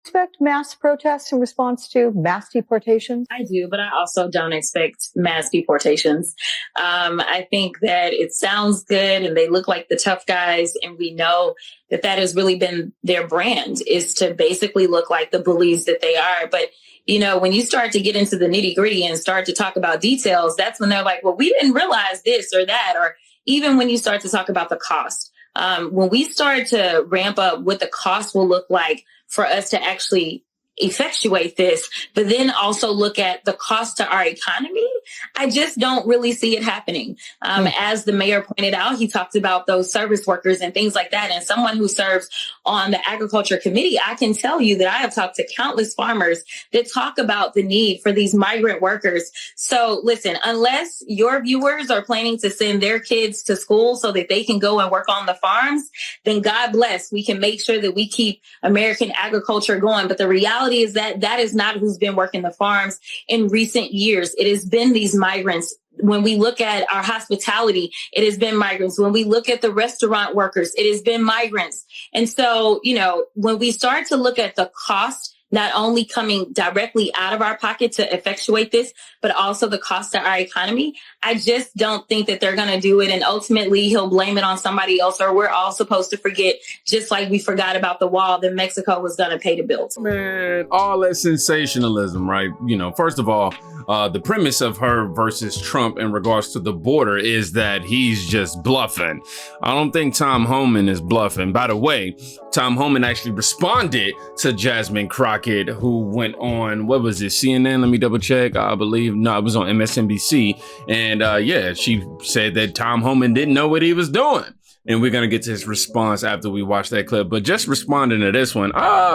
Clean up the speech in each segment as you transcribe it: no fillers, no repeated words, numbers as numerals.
Expect mass protests in response to mass deportations? I do, but I also don't expect mass deportations. I think that it sounds good and they look like the tough guys. And we know that that has really been their brand, is to basically look like the bullies that they are. But, you know, when you start to get into the nitty gritty and start to talk about details, that's when they're like, well, we didn't realize this or that. Or even when you start to talk about the cost, when we start to ramp up what the cost will look like for us to actually effectuate this, but then also look at the cost to our economy, I just don't really see it happening. As the mayor pointed out, he talked about those service workers and things like that. And someone who serves on the agriculture committee, I can tell you that I have talked to countless farmers that talk about the need for these migrant workers. So listen, unless your viewers are planning to send their kids to school so that they can go and work on the farms, then God bless, we can make sure that we keep American agriculture going. But the reality is that that is not who's been working the farms in recent years. It has been these migrants. When we look at our hospitality, it has been migrants. When we look at the restaurant workers, it has been migrants. And so, you know, when we start to look at the cost, not only coming directly out of our pocket to effectuate this, but also the cost to our economy, I just don't think that they're going to do it. And ultimately, he'll blame it on somebody else, or we're all supposed to forget, just like we forgot about the wall, that Mexico was going to pay to build. Man, all that sensationalism, right? You know, first of all, the premise of her versus Trump in regards to the border is that he's just bluffing. I don't think Tom Homan is bluffing. By the way, Tom Homan actually responded to Jasmine Crockett, who went on, what was it, CNN? Let me double check. I believe, no, it was on MSNBC. And yeah, she said that Tom Homan didn't know what he was doing. And we're going to get to his response after we watch that clip. But just responding to this one,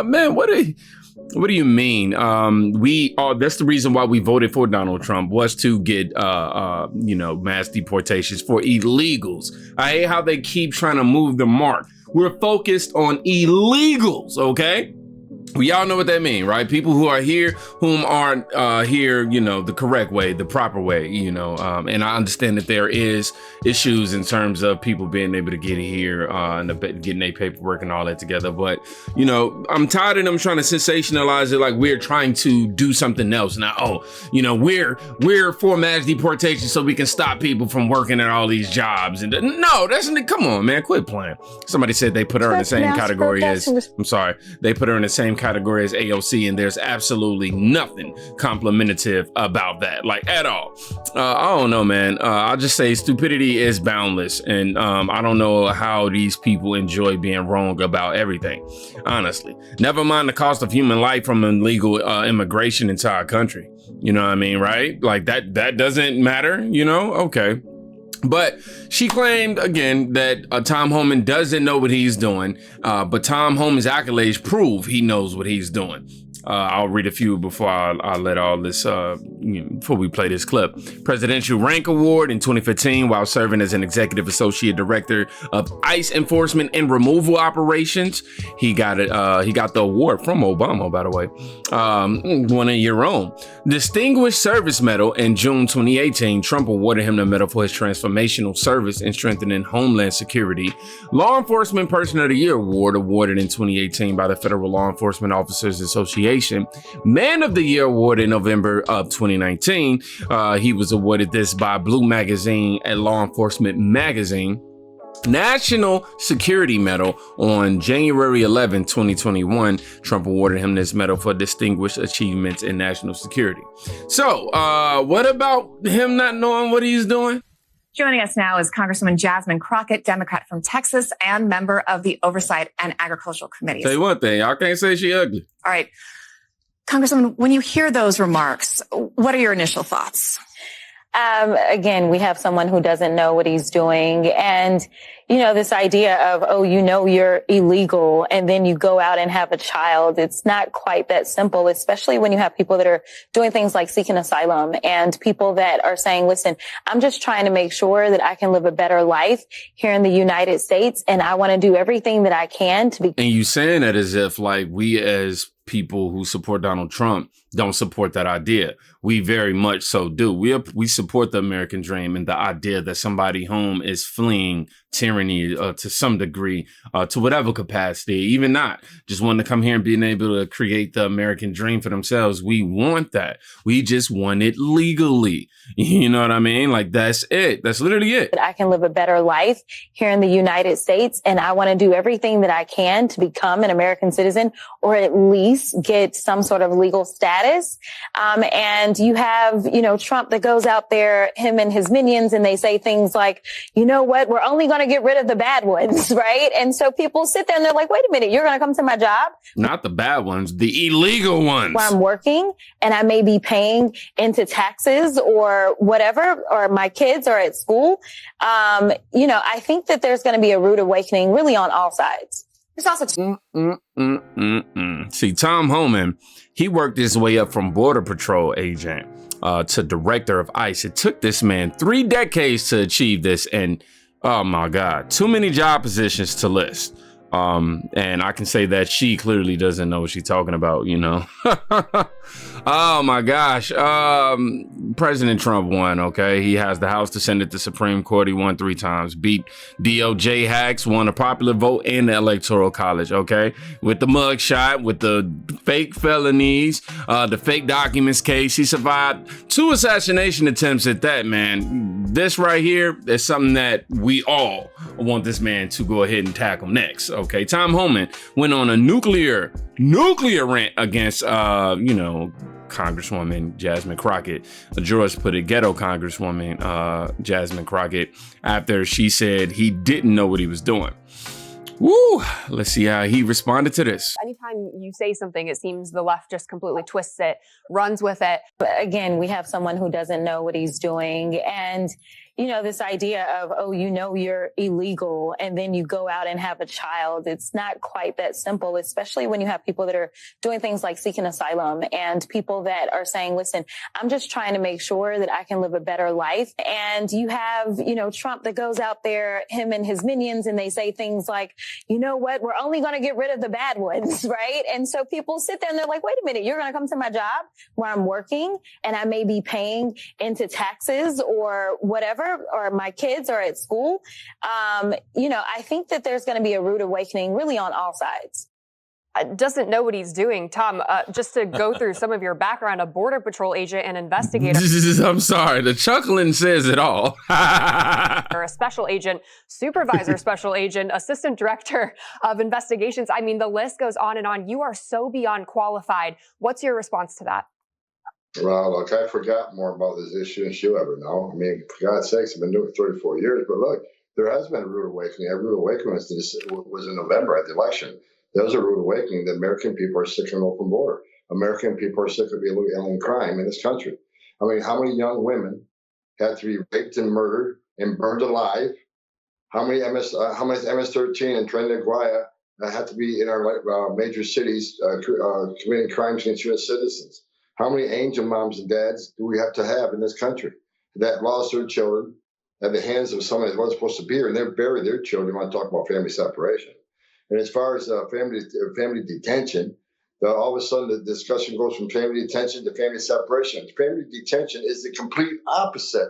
man, what do you mean? That's the reason why we voted for Donald Trump, was to get, mass deportations for illegals. I hate how they keep trying to move the mark. We're focused on illegals, okay? We all know what that means, right? People who are here, whom aren't here, you know, the correct way, the proper way, you know. And I understand that there is issues in terms of people being able to get here and getting their paperwork and all that together. But, you know, I'm tired of them trying to sensationalize it like we're trying to do something else. Now, we're for mass deportation so we can stop people from working at all these jobs. And no, come on, man, quit playing. Somebody said they put her in the same category as, they put her in the same category as AOC, and there's absolutely nothing complimentative about that, like, at all. I don't know, man. I'll just say stupidity is boundless, and I don't know how these people enjoy being wrong about everything, honestly. Never mind the cost of human life from illegal immigration into our country. You know what I mean, right? Like, that doesn't matter, you know? Okay. But she claimed, again, that Tom Homan doesn't know what he's doing, but Tom Homan's accolades prove he knows what he's doing. I'll read a few before I let all this, before we play this clip. Presidential Rank Award in 2015 while serving as an executive associate director of ICE enforcement and removal operations. He got it. He got the award from Obama, by the way. One of your own. Distinguished Service Medal in June 2018. Trump awarded him the medal for his transformational service in strengthening Homeland Security. Law Enforcement Person of the Year Award awarded in 2018 by the Federal Law Enforcement Officers Association. Man of the Year Award in November of 2019. He was awarded this by Blue Magazine and Law Enforcement Magazine. National Security Medal on January 11, 2021. Trump awarded him this medal for distinguished achievements in national security. So, what about him not knowing what he's doing? Joining us now is Congresswoman Jasmine Crockett, Democrat from Texas and member of the Oversight and Agricultural Committees. Tell you one thing, I can't say she ugly. All right. Congresswoman, when you hear those remarks, what are your initial thoughts? Again, we have someone who doesn't know what he's doing. And, you know, this idea of, oh, you know, you're illegal and then you go out and have a child. It's not quite that simple, especially when you have people that are doing things like seeking asylum and people that are saying, listen, I'm just trying to make sure that I can live a better life here in the United States. And I want to do everything that I can to be. And you saying that as if like we as people who support Donald Trump don't support that idea. We very much so do. We support the American dream and the idea that somebody home is fleeing tyranny to some degree, to whatever capacity, even not just wanting to come here and being able to create the American dream for themselves. We want that. We just want it legally. You know what I mean? Like, that's it. That's literally it. I can live a better life here in the United States, and I want to do everything that I can to become an American citizen, or at least get some sort of legal status. And you have, Trump that goes out there, him and his minions, and they say things like, you know what, we're only going to get rid of the bad ones, right? And so people sit there and they're like, wait a minute, you're going to come to my job? Not the bad ones, the illegal ones. Where I'm working and I may be paying into taxes or whatever, or my kids are at school. I think that there's going to be a rude awakening really on all sides. There's also See, Tom Homan, he worked his way up from Border Patrol agent to director of ICE. It took this man 3 decades to achieve this. And oh my God, too many job positions to list. And I can say that she clearly doesn't know what she's talking about, Oh my gosh. President Trump won, okay? He has the House, the Senate, the Supreme Court. He won 3 times, beat DOJ hacks, won a popular vote in the Electoral College, okay? With the mugshot, with the fake felonies, the fake documents case. He survived 2 assassination attempts at that, man. This right here is something that we all want this man to go ahead and tackle next, okay? Tom Homan went on a nuclear rant against, Congresswoman Jasmine Crockett. George put it, Ghetto Congresswoman Jasmine Crockett, after she said he didn't know what he was doing. Woo! Let's see how he responded to this. Anytime you say something, it seems the left just completely twists it, runs with it. But again, we have someone who doesn't know what he's doing. And, this idea of, you're illegal and then you go out and have a child. It's not quite that simple, especially when you have people that are doing things like seeking asylum and people that are saying, listen, I'm just trying to make sure that I can live a better life. And you have, Trump that goes out there, him and his minions, and they say things like, you know what, we're only going to get rid of the bad ones, right? And so people sit there and they're like, wait a minute, you're going to come to my job where I'm working and I may be paying into taxes or whatever, or my kids are at school. I think that there's going to be a rude awakening really on all sides. Doesn't know what he's doing. Tom, just to go through some of your background, a Border Patrol agent and investigator. I'm sorry, the chuckling says it all. Or a special agent, supervisor, special agent, assistant director of investigations. I mean, the list goes on and on. You are so beyond qualified. What's your response to that? Well, look, I forgot more about this issue than she'll ever know. I mean, for God's sakes, I've been doing it for 34 years. But look, there has been a rude awakening. A rude awakening was in November at the election. There was a rude awakening that American people are sick of an open border. American people are sick of illegal alien crime in this country. I mean, how many young women had to be raped and murdered and burned alive? How many MS-13 and Trinidad and Guaya had to be in our major cities committing crimes against U.S. citizens? How many angel moms and dads do we have to have in this country that lost their children at the hands of somebody that wasn't supposed to be here, and they buried their children? You want to talk about family separation? And as far as family detention, all of a sudden the discussion goes from family detention to family separation. Family detention is the complete opposite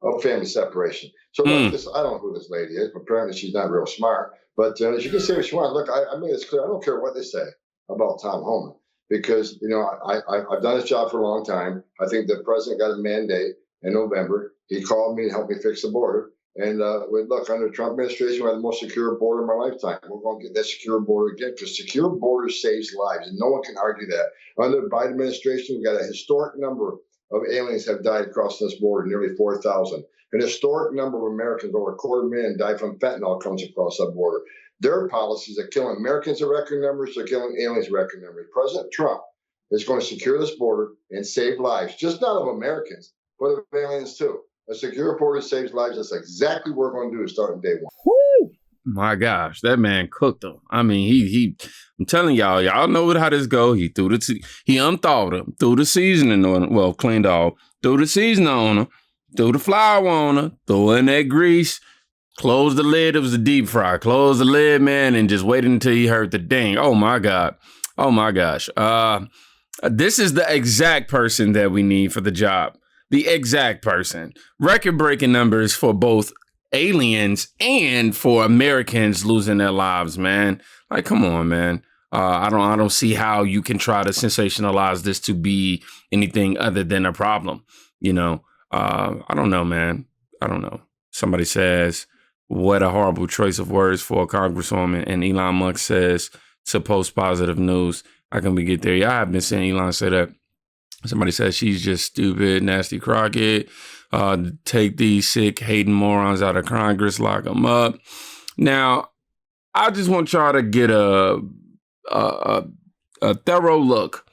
of family separation. So look, I don't know who this lady is, but apparently she's not real smart. But she can say what she wants. Look, I made this clear. I don't care what they say about Tom Homan. Because, I've done this job for a long time. I think the president got a mandate in November. He called me to help me fix the border. And look, under the Trump administration, we have the most secure border in my lifetime. We're going to get that secure border again because secure border saves lives. And no one can argue that. Under the Biden administration, we've got a historic number of aliens have died across this border, nearly 4,000. An historic number of Americans, over 250,000, died from fentanyl comes across that border. Their policies are killing Americans at record numbers. They're killing aliens at record numbers. President Trump is going to secure this border and save lives, just not of Americans, but of aliens too. A secure border saves lives. That's exactly what we're going to do starting day one. Woo! My gosh, that man cooked them. I mean, he I'm telling y'all know how this go. He he unthawed them, threw the seasoning on them, well, cleaned off, threw the seasoning on them, threw the flour on them, threw in that grease. Close the lid. It was a deep fry. Close the lid, man, and just waited until you heard the ding. Oh, my God. Oh my gosh. This is the exact person that we need for the job. The exact person. Record-breaking numbers for both aliens and for Americans losing their lives, man. Like, come on, man. I don't see how you can try to sensationalize this to be anything other than a problem. You know, I don't know, man. I don't know. Somebody says, what a horrible choice of words for a congresswoman. And Elon Musk says to post positive news. How can we get there? Yeah, I've been seeing Elon say that. Somebody says she's just stupid, nasty Crockett. Take these sick, hating morons out of Congress, lock them up. Now, I just want y'all to get a thorough look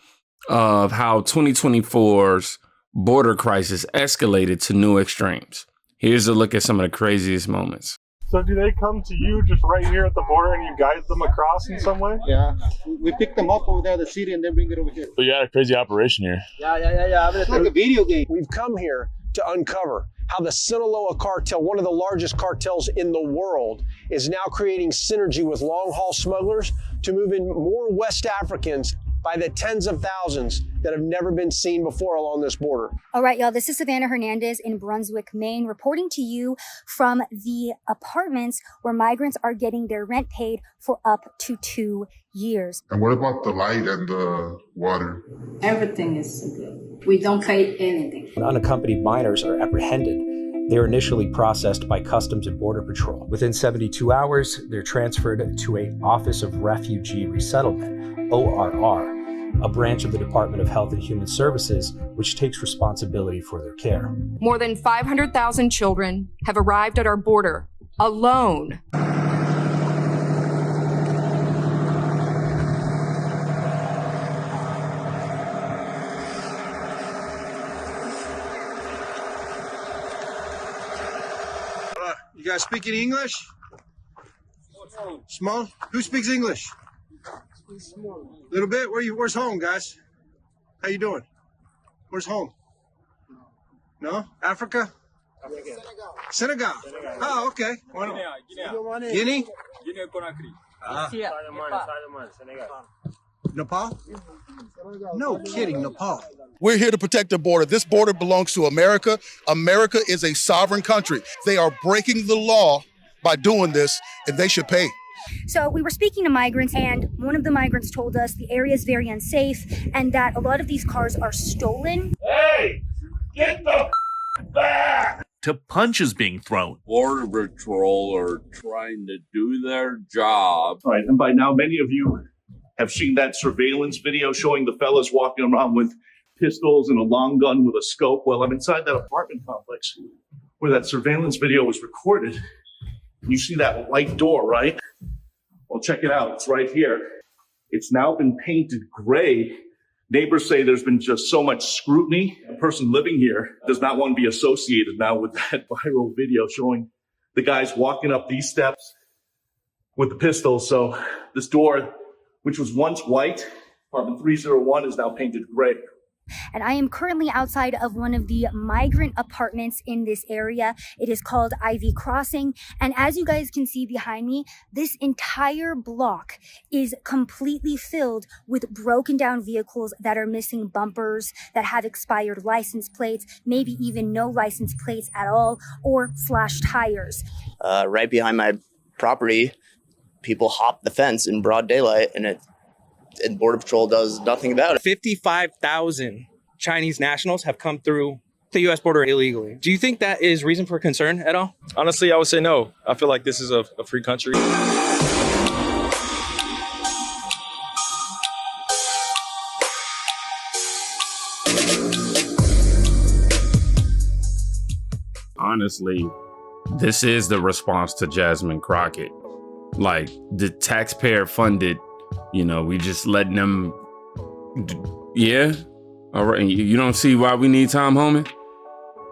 of how 2024's border crisis escalated to new extremes. Here's a look at some of the craziest moments. So do they come to you just right here at the border and you guide them across in some way? Yeah, we pick them up over there, the city, and then bring it over here. So you had a crazy operation here. Yeah. It's like a video game. We've come here to uncover how the Sinaloa cartel, one of the largest cartels in the world, is now creating synergy with long-haul smugglers to move in more West Africans by the tens of thousands that have never been seen before along this border. All right, y'all, this is Savannah Hernandez in Brunswick, Maine, reporting to you from the apartments where migrants are getting their rent paid for up to 2 years. And what about the light and the water? Everything is good. We don't pay anything. When unaccompanied minors are apprehended, they're initially processed by Customs and Border Patrol. Within 72 hours, they're transferred to an Office of Refugee Resettlement, ORR, a branch of the Department of Health and Human Services, which takes responsibility for their care. More than 500,000 children have arrived at our border alone. You guys speak any English? Small? Who speaks English? Little bit? Where's home, guys? How you doing? Where's home? No? Africa? Senegal. Oh, okay. Guinea? Nepal? No kidding, Nepal. We're here to protect the border. This border belongs to America. America is a sovereign country. They are breaking the law by doing this, and they should pay. So we were speaking to migrants, and one of the migrants told us the area is very unsafe and that a lot of these cars are stolen. Hey, get the back! To punches being thrown. Border Patrol are trying to do their job. All right, and by now many of you have seen that surveillance video showing the fellas walking around with pistols and a long gun with a scope. Well, I'm inside that apartment complex where that surveillance video was recorded. You see that white door, right? Well, check it out. It's right here. It's now been painted gray. Neighbors say there's been just so much scrutiny. A person living here does not want to be associated now with that viral video showing the guys walking up these steps with the pistols. So this door, which was once white, apartment 301, is now painted gray. And I am currently outside of one of the migrant apartments in this area. It is called Ivy Crossing. And as you guys can see behind me, this entire block is completely filled with broken down vehicles that are missing bumpers, that have expired license plates, maybe even no license plates at all, or slashed tires. Right behind my property, people hop the fence in broad daylight, and Border Patrol does nothing about it. 55,000 Chinese nationals have come through the U.S. border illegally. Do you think that is reason for concern at all? Honestly, I would say no. I feel like this is a free country. Honestly, this is the response to Jasmine Crockett. Like, the taxpayer funded, we just letting them, yeah? All right, you don't see why we need Tom Homan?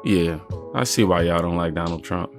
Yeah, I see why y'all don't like Donald Trump.